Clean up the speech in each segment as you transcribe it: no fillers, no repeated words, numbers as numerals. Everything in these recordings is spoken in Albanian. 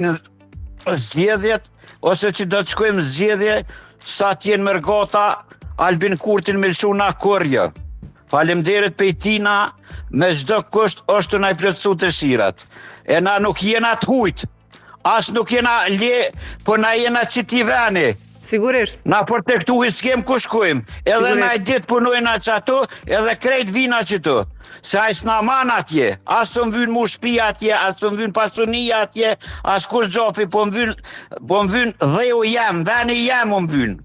në zgjedhjet, ose që do të shkojmë zgjedhje, sa t'jenë mërgata, Albin Kurtin me lëshu na kurjo. Faleminderit pejtina, me çdo kusht është të na i plotësu të shirat. E na nuk jena të hujt, as nuk jena le, po na jena që t'i veni. Sigurisht. Na për të këtu i s'kem ku shkojmë. Edhe na i ditë punojnë që ato, edhe krejt vina që tu. Se a i s'na man atje, as të më vynë mu shpi atje, as të më vynë pasunia atje, as kur gjofi, po më vynë dheu jem, veni jem më vynë.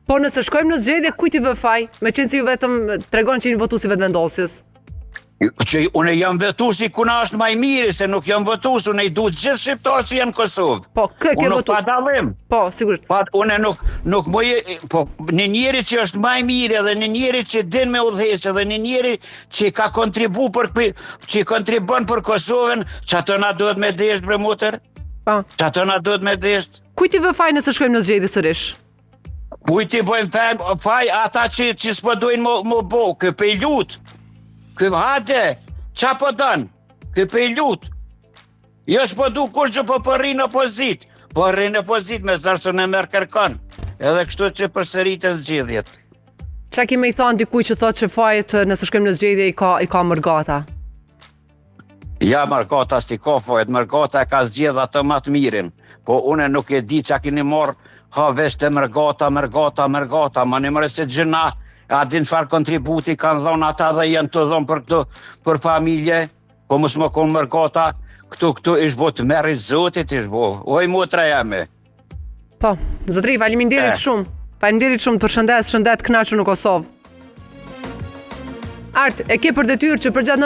Po nëse shkojmë në zgjedhje, kujt i vë faj? Me qenë si ju vetëm tregon që jeni votuesi vetëvendosjes. Që une jam votuesi kuna është maj miri, se nuk jam votuesi, une i du gjithë shqiptarë që janë Kosovë. Po, kë ke Unë nuk votu? pa dalim. Po, sigurisht. Une nuk mëje, po një njeri që është maj miri, edhe një njeri që din me udhëhesë, edhe një njeri që ka kontribu që kontribon për Kosovën, që ato na duhet me desht, bre mutër? Po. Që ato na duhet me desht? Kujt i vë faj nëse shkojmë në zgjedhje sërish? Kujt i bojmë faj ata që s'po dojnë më bo, kë pe lut. Kë hade, qa po dënë? Kë pe lut. Jo s'po du kur që po rrinë opozit. Po rrinë opozit me zërë në merë kërkan. Edhe kështu që përsëritën zgjedhjet. Qa kime i thonë dikuj që thotë që fajt nëse shkojmë në zgjedhje i ka mërgata? Ja, mërgata si ka fajt, mërgata e ka zgjedh atë më të mirin. Po une nuk e di qa kini morë, ha vesh të mërgata, ma në mërë se gjëna, a din farë kontributi kanë dhonë ata dhe janë të dhonë për këtu, për familje, po mos më konë mërgata, këtu ish bo të merit zotit ish bo, oj motra jame. Po, zotri, faleminderit shumë. Faleminderit shumë për shëndet kënaqur në Kosovë. Art, e ke për detyrë që përgjatë